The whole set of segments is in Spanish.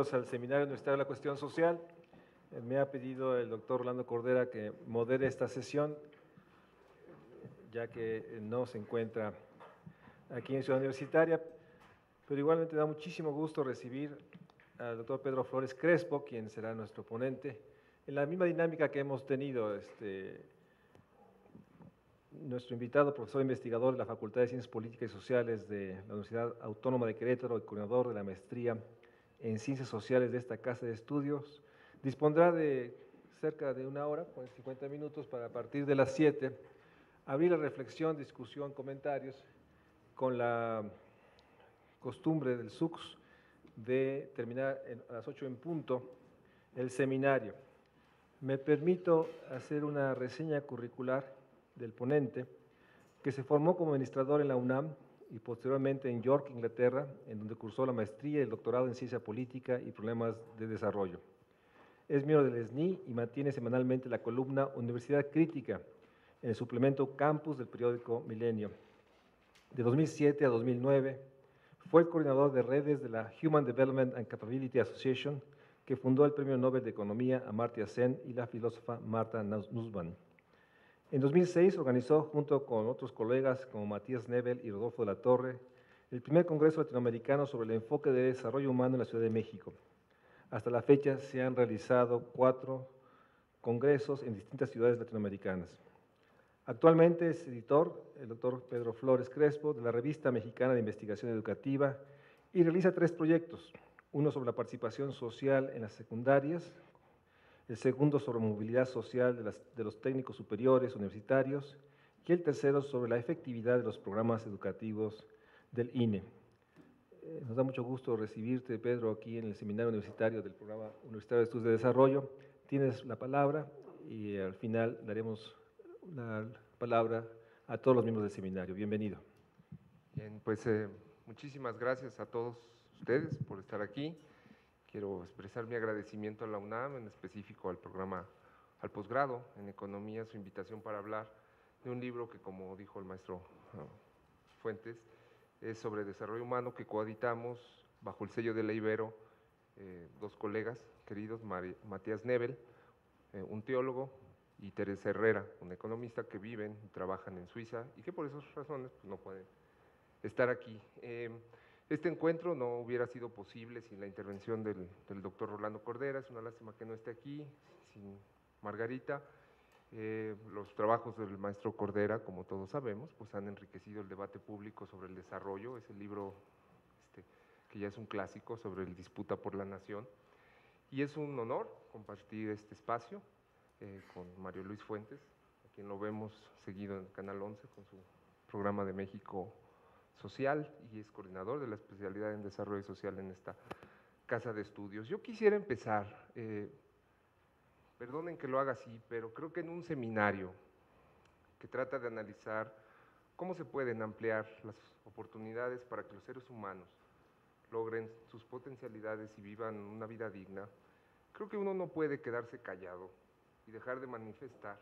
Bienvenidos al Seminario Universitario de la Cuestión Social. Me ha pedido el doctor Rolando Cordera que modere esta sesión, ya que no se encuentra aquí en Ciudad Universitaria, pero igualmente da muchísimo gusto recibir al doctor Pedro Flores Crespo, quien será nuestro ponente, en la misma dinámica que hemos tenido. Nuestro invitado, profesor investigador de la Facultad de Ciencias Políticas y Sociales de la Universidad Autónoma de Querétaro y coordinador de la maestría en Ciencias Sociales de esta Casa de Estudios, dispondrá de cerca de una hora, 50 minutos, para a partir de las 7, abrir la reflexión, discusión, comentarios, con la costumbre del SUCS de terminar a las 8 en punto el seminario. Me permito hacer una reseña curricular del ponente, que se formó como administrador en la UNAM y posteriormente en York, Inglaterra, en donde cursó la maestría y el doctorado en Ciencia Política y Problemas de Desarrollo. Es miembro del SNI y mantiene semanalmente la columna Universidad Crítica en el suplemento Campus del periódico Milenio. De 2007 a 2009 fue el coordinador de redes de la Human Development and Capability Association, que fundó el Premio Nobel de Economía Amartya Sen y la filósofa Martha Nussbaum. En 2006 organizó, junto con otros colegas como Matías Nebel y Rodolfo de la Torre, el primer Congreso Latinoamericano sobre el enfoque de desarrollo humano en la Ciudad de México. Hasta la fecha se han realizado 4 congresos en distintas ciudades latinoamericanas. Actualmente es editor, el doctor Pedro Flores Crespo, de la Revista Mexicana de Investigación Educativa y realiza 3 proyectos, uno sobre la participación social en las secundarias, el segundo sobre movilidad social de los técnicos superiores universitarios y el tercero sobre la efectividad de los programas educativos del INE. Nos da mucho gusto recibirte, Pedro, aquí en el Seminario Universitario del Programa Universitario de Estudios de Desarrollo. Tienes la palabra y al final daremos la palabra a todos los miembros del seminario. Bienvenido. Bien, pues muchísimas gracias a todos ustedes por estar aquí. Quiero expresar mi agradecimiento a la UNAM, en específico al programa, al posgrado en Economía, su invitación para hablar de un libro que, como dijo el maestro Fuentes, es sobre desarrollo humano, que coeditamos bajo el sello de la Ibero, 2 colegas queridos, Matías Nebel, un teólogo, y Teresa Herrera, una economista, que viven y trabajan en Suiza y que por esas razones pues, no pueden estar aquí. Este encuentro no hubiera sido posible sin la intervención del doctor Rolando Cordera. Es una lástima que no esté aquí, sin Margarita. Los trabajos del maestro Cordera, como todos sabemos, pues han enriquecido el debate público sobre el desarrollo. Es el libro que ya es un clásico sobre el disputa por la nación. Y es un honor compartir este espacio con Mario Luis Fuentes, a quien lo vemos seguido en Canal 11 con su programa de México Social, y es coordinador de la especialidad en desarrollo social en esta casa de estudios. Yo quisiera empezar, perdonen que lo haga así, pero creo que en un seminario que trata de analizar cómo se pueden ampliar las oportunidades para que los seres humanos logren sus potencialidades y vivan una vida digna, creo que uno no puede quedarse callado y dejar de manifestar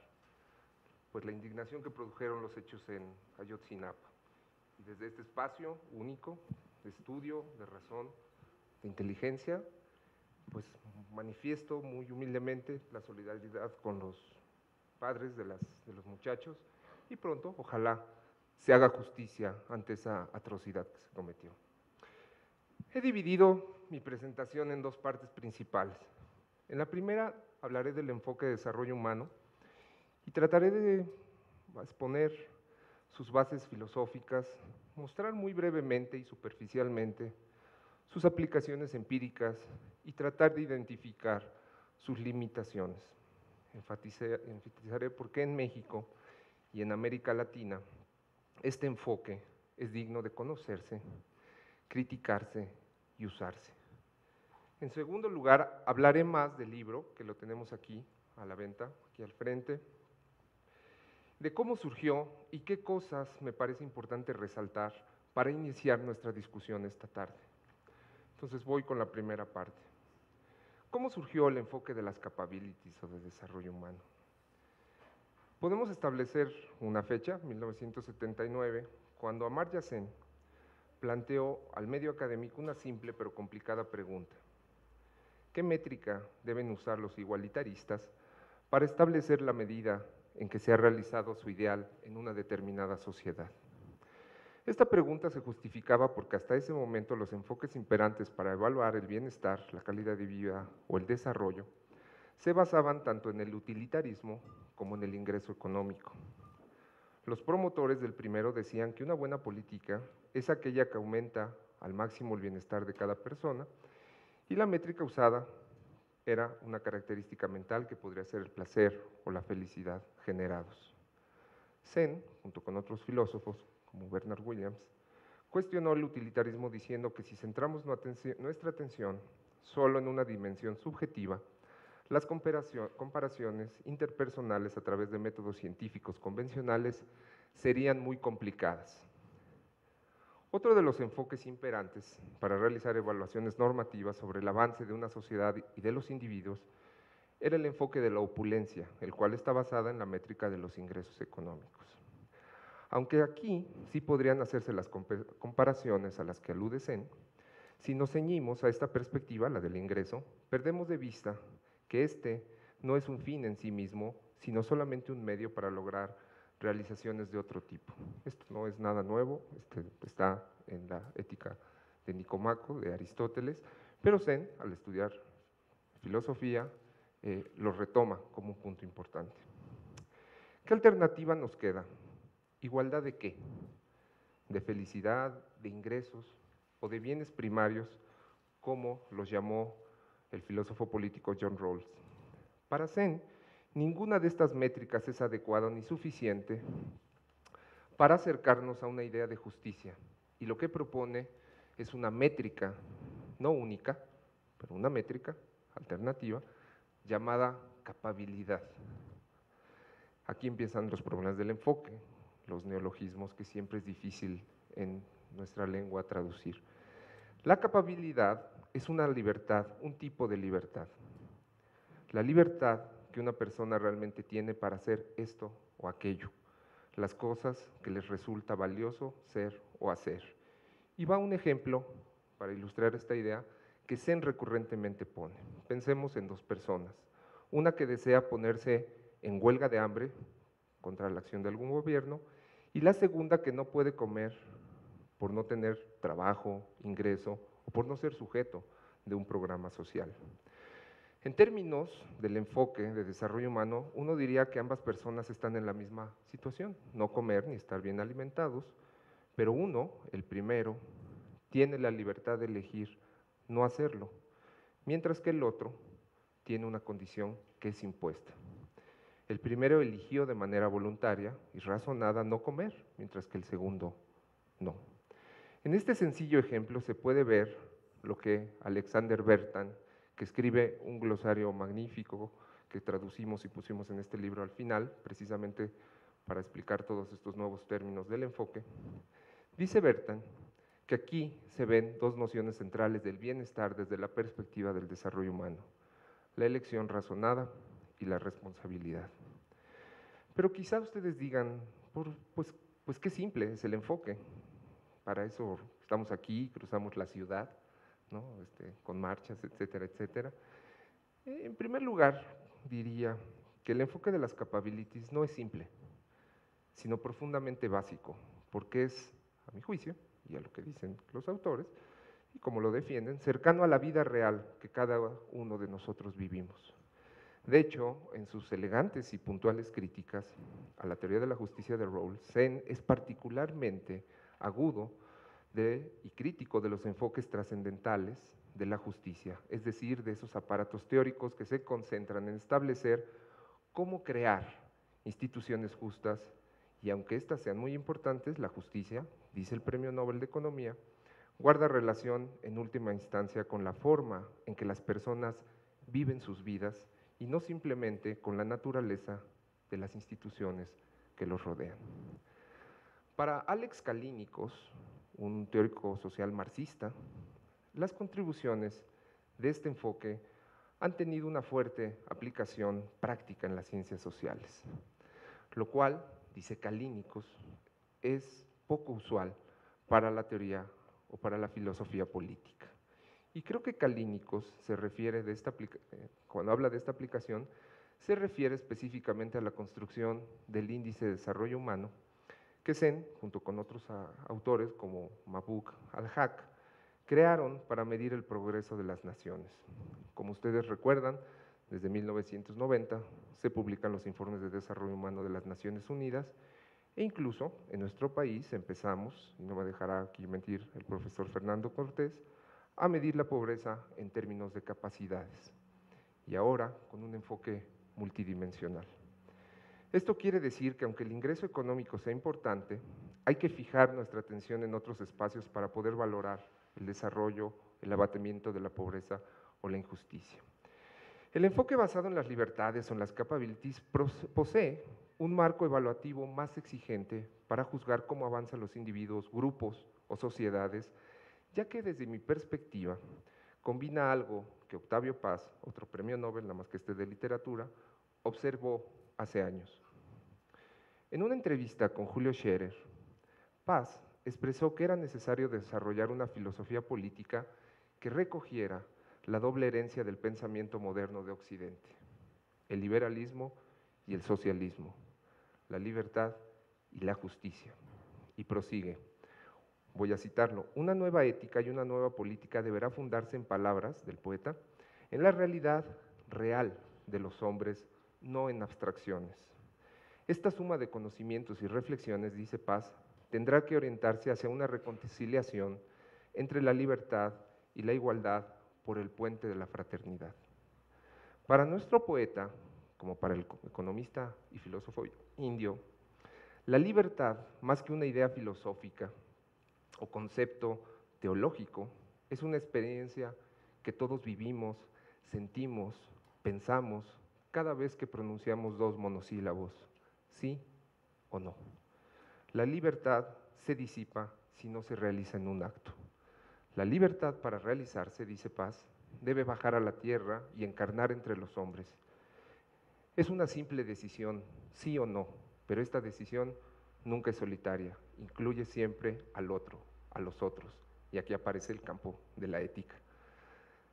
pues, la indignación que produjeron los hechos en Ayotzinapa. Y desde este espacio único de estudio, de razón, de inteligencia, pues manifiesto muy humildemente la solidaridad con los padres de los muchachos y pronto, ojalá, se haga justicia ante esa atrocidad que se cometió. He dividido mi presentación en 2 partes principales. En la primera hablaré del enfoque de desarrollo humano y trataré de exponer sus bases filosóficas, mostrar muy brevemente y superficialmente sus aplicaciones empíricas y tratar de identificar sus limitaciones. Enfatizaré por qué en México y en América Latina este enfoque es digno de conocerse, criticarse y usarse. En segundo lugar, hablaré más del libro, que lo tenemos aquí a la venta, aquí al frente, de cómo surgió y qué cosas me parece importante resaltar para iniciar nuestra discusión esta tarde. Entonces voy con la primera parte. ¿Cómo surgió el enfoque de las capabilities o de desarrollo humano? Podemos establecer una fecha, 1979, cuando Amartya Sen planteó al medio académico una simple pero complicada pregunta. ¿Qué métrica deben usar los igualitaristas para establecer la medida en que se ha realizado su ideal en una determinada sociedad? Esta pregunta se justificaba porque hasta ese momento los enfoques imperantes para evaluar el bienestar, la calidad de vida o el desarrollo se basaban tanto en el utilitarismo como en el ingreso económico. Los promotores del primero decían que una buena política es aquella que aumenta al máximo el bienestar de cada persona, y la métrica usada era una característica mental que podría ser el placer o la felicidad generados. Sen, junto con otros filósofos, como Bernard Williams, cuestionó el utilitarismo diciendo que si centramos nuestra atención solo en una dimensión subjetiva, las comparaciones interpersonales a través de métodos científicos convencionales serían muy complicadas. Otro de los enfoques imperantes para realizar evaluaciones normativas sobre el avance de una sociedad y de los individuos era el enfoque de la opulencia, el cual está basada en la métrica de los ingresos económicos. Aunque aquí sí podrían hacerse las comparaciones a las que alude Sen, si nos ceñimos a esta perspectiva, la del ingreso, perdemos de vista que este no es un fin en sí mismo, sino solamente un medio para lograr realizaciones de otro tipo. Esto no es nada nuevo, está en la Ética de Nicomaco, de Aristóteles, pero Sen, al estudiar filosofía, lo retoma como un punto importante. ¿Qué alternativa nos queda? ¿Igualdad de qué? ¿De felicidad, de ingresos o de bienes primarios, como los llamó el filósofo político John Rawls? Para Sen, ninguna de estas métricas es adecuada ni suficiente para acercarnos a una idea de justicia, y lo que propone es una métrica, no única, pero una métrica alternativa, llamada capabilidad. Aquí empiezan los problemas del enfoque, los neologismos que siempre es difícil en nuestra lengua traducir. La capabilidad es una libertad, un tipo de libertad. La libertad que una persona realmente tiene para hacer esto o aquello, las cosas que les resulta valioso ser o hacer. Y va un ejemplo para ilustrar esta idea que Sen recurrentemente pone. Pensemos en dos personas, una que desea ponerse en huelga de hambre contra la acción de algún gobierno, y la segunda que no puede comer por no tener trabajo, ingreso o por no ser sujeto de un programa social. En términos del enfoque de desarrollo humano, uno diría que ambas personas están en la misma situación, no comer ni estar bien alimentados, pero uno, el primero, tiene la libertad de elegir no hacerlo, mientras que el otro tiene una condición que es impuesta. El primero eligió de manera voluntaria y razonada no comer, mientras que el segundo no. En este sencillo ejemplo se puede ver lo que Alexander Bertan, que escribe un glosario magnífico que traducimos y pusimos en este libro al final, precisamente para explicar todos estos nuevos términos del enfoque, dice Bertan que aquí se ven dos nociones centrales del bienestar desde la perspectiva del desarrollo humano: la elección razonada y la responsabilidad. Pero quizá ustedes digan, pues qué simple es el enfoque. Para eso estamos aquí, cruzamos la ciudad, ¿no? Con marchas, etcétera, etcétera. En primer lugar, diría que el enfoque de las capabilities no es simple, sino profundamente básico, porque es, a mi juicio, y a lo que dicen los autores, y como lo defienden, cercano a la vida real que cada uno de nosotros vivimos. De hecho, en sus elegantes y puntuales críticas a la teoría de la justicia de Rawls, Sen es particularmente agudo y crítico de los enfoques trascendentales de la justicia, es decir, de esos aparatos teóricos que se concentran en establecer cómo crear instituciones justas, y aunque estas sean muy importantes, la justicia, dice el Premio Nobel de Economía, guarda relación en última instancia con la forma en que las personas viven sus vidas y no simplemente con la naturaleza de las instituciones que los rodean. Para Alex Kallinikos, un teórico social marxista, las contribuciones de este enfoque han tenido una fuerte aplicación práctica en las ciencias sociales, lo cual, dice Kallinikos, es poco usual para la teoría o para la filosofía política. Y creo que Kalínicos se refiere cuando habla de esta aplicación, se refiere específicamente a la construcción del índice de desarrollo humano que Sen, junto con otros autores como Mabuk al-Haq, crearon para medir el progreso de las naciones. Como ustedes recuerdan, desde 1990 se publican los informes de desarrollo humano de las Naciones Unidas e incluso en nuestro país empezamos, y no me dejará aquí mentir el profesor Fernando Cortés, a medir la pobreza en términos de capacidades y ahora con un enfoque multidimensional. Esto quiere decir que aunque el ingreso económico sea importante, hay que fijar nuestra atención en otros espacios para poder valorar el desarrollo, el abatimiento de la pobreza o la injusticia. El enfoque basado en las libertades o en las capabilities posee un marco evaluativo más exigente para juzgar cómo avanzan los individuos, grupos o sociedades, ya que desde mi perspectiva combina algo que Octavio Paz, otro premio Nobel, nada más que este de literatura, observó hace años. En una entrevista con Julio Scherer, Paz expresó que era necesario desarrollar una filosofía política que recogiera la doble herencia del pensamiento moderno de Occidente, el liberalismo y el socialismo, la libertad y la justicia. Y prosigue, voy a citarlo, una nueva ética y una nueva política deberá fundarse en palabras del poeta, en la realidad real de los hombres, no en abstracciones. Esta suma de conocimientos y reflexiones, dice Paz, tendrá que orientarse hacia una reconciliación entre la libertad y la igualdad por el puente de la fraternidad. Para nuestro poeta, como para el economista y filósofo indio, la libertad, más que una idea filosófica o concepto teológico, es una experiencia que todos vivimos, sentimos, pensamos cada vez que pronunciamos dos monosílabos, sí o no. La libertad se disipa si no se realiza en un acto. La libertad para realizarse, dice Paz, debe bajar a la tierra y encarnar entre los hombres. Es una simple decisión, sí o no, pero esta decisión nunca es solitaria, incluye siempre al otro, a los otros, y aquí aparece el campo de la ética.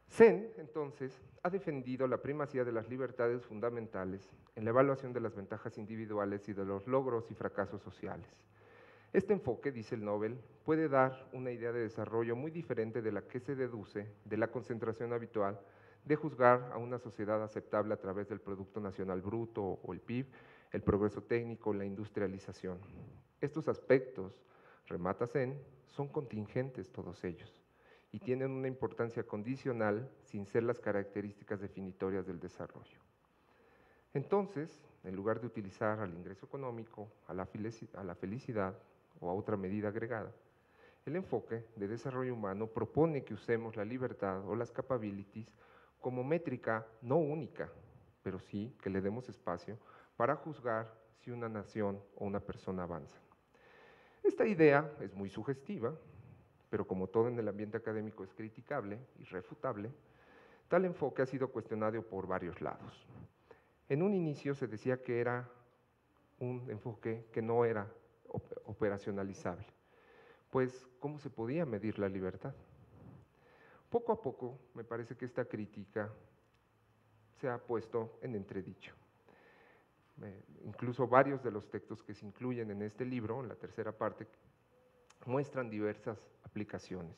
Sen, entonces, ha defendido la primacía de las libertades fundamentales en la evaluación de las ventajas individuales y de los logros y fracasos sociales. Este enfoque, dice el Nobel, puede dar una idea de desarrollo muy diferente de la que se deduce de la concentración habitual de juzgar a una sociedad aceptable a través del Producto Nacional Bruto o el PIB, el progreso técnico, la industrialización. Estos aspectos, remata Sen, son contingentes todos ellos y tienen una importancia condicional sin ser las características definitorias del desarrollo. Entonces, en lugar de utilizar al ingreso económico, a la felicidad o a otra medida agregada, el enfoque de desarrollo humano propone que usemos la libertad o las capabilities como métrica no única, pero sí que le demos espacio para juzgar si una nación o una persona avanza. Esta idea es muy sugestiva, pero como todo en el ambiente académico es criticable y refutable, tal enfoque ha sido cuestionado por varios lados. En un inicio se decía que era un enfoque que no era operacionalizable, pues ¿cómo se podía medir la libertad? Poco a poco me parece que esta crítica se ha puesto en entredicho. Incluso varios de los textos que se incluyen en este libro, en la tercera parte, muestran diversas aplicaciones.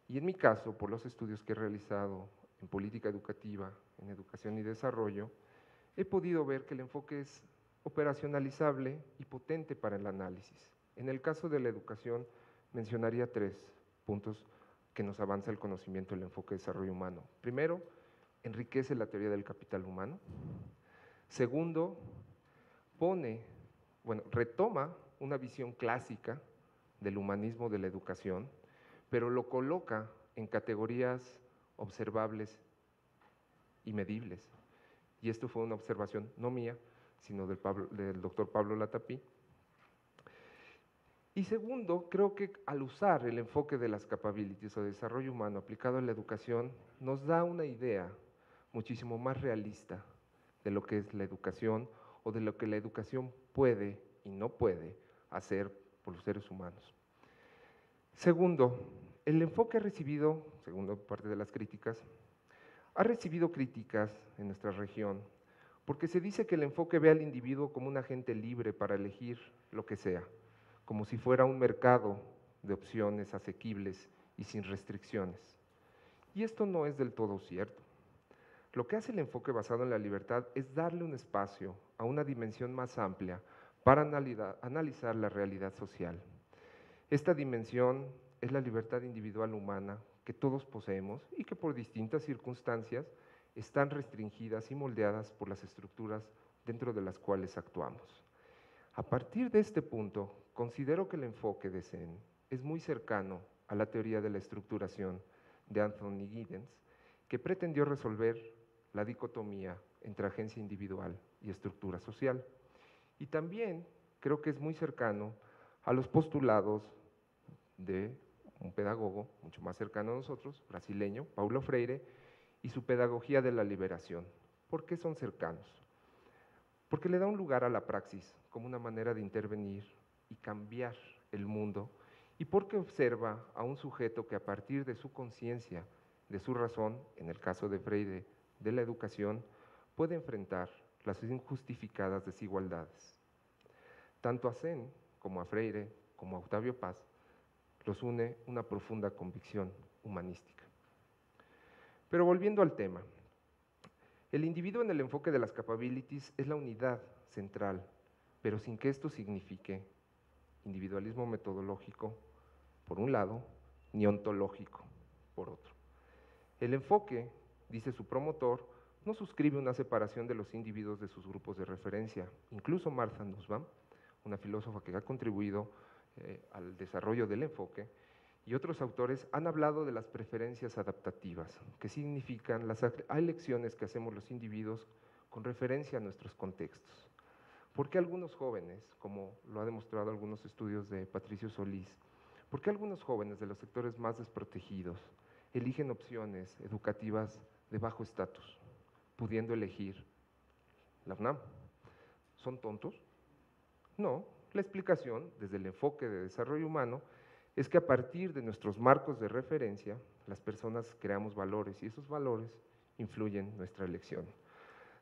Y en mi caso, por los estudios que he realizado en política educativa, en educación y desarrollo, he podido ver que el enfoque es operacionalizable y potente para el análisis. En el caso de la educación, mencionaría 3 puntos que nos avanza el conocimiento del enfoque de desarrollo humano. Primero, enriquece la teoría del capital humano. Segundo, retoma una visión clásica del humanismo de la educación, pero lo coloca en categorías observables y medibles. Y esto fue una observación no mía, sino del doctor Pablo Latapí. Y segundo, creo que al usar el enfoque de las capabilities o desarrollo humano aplicado a la educación, nos da una idea muchísimo más realista de lo que es la educación o de lo que la educación puede y no puede hacer por los seres humanos. Segundo, El enfoque ha recibido, según parte de las críticas, ha recibido críticas en nuestra región porque se dice que el enfoque ve al individuo como un agente libre para elegir lo que sea, como si fuera un mercado de opciones asequibles y sin restricciones. Y esto no es del todo cierto. Lo que hace el enfoque basado en la libertad es darle un espacio a una dimensión más amplia para analizar la realidad social. Esta dimensión es la libertad individual humana que todos poseemos y que por distintas circunstancias están restringidas y moldeadas por las estructuras dentro de las cuales actuamos. A partir de este punto, considero que el enfoque de Zen es muy cercano a la teoría de la estructuración de Anthony Giddens, que pretendió resolver la dicotomía entre agencia individual y estructura social. Y también creo que es muy cercano a los postulados de un pedagogo mucho más cercano a nosotros, brasileño, Paulo Freire, y su pedagogía de la liberación. ¿Por qué son cercanos? Porque le da un lugar a la praxis como una manera de intervenir y cambiar el mundo, y porque observa a un sujeto que a partir de su conciencia, de su razón, en el caso de Freire, de la educación, puede enfrentar las injustificadas desigualdades. Tanto a Zen como a Freire, como a Octavio Paz, los une una profunda convicción humanística. Pero volviendo al tema, el individuo en el enfoque de las capabilities es la unidad central, pero sin que esto signifique individualismo metodológico, por un lado, ni ontológico, por otro. El enfoque, dice su promotor, no suscribe una separación de los individuos de sus grupos de referencia. Incluso Martha Nussbaum, una filósofa que ha contribuido al desarrollo del enfoque, y otros autores han hablado de las preferencias adaptativas, que significan las elecciones que hacemos los individuos con referencia a nuestros contextos. ¿Por qué algunos jóvenes, como lo ha demostrado algunos estudios de Patricio Solís, por qué algunos jóvenes de los sectores más desprotegidos eligen opciones educativas de bajo estatus, pudiendo elegir la UNAM? ¿Son tontos? No, la explicación, desde el enfoque de desarrollo humano, es que a partir de nuestros marcos de referencia, las personas creamos valores y esos valores influyen en nuestra elección.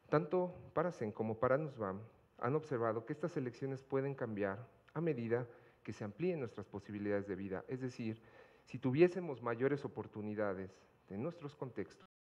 Tanto para Zen como para Nussbaum han observado que estas elecciones pueden cambiar a medida que se amplíen nuestras posibilidades de vida, es decir, si tuviésemos mayores oportunidades en nuestros contextos,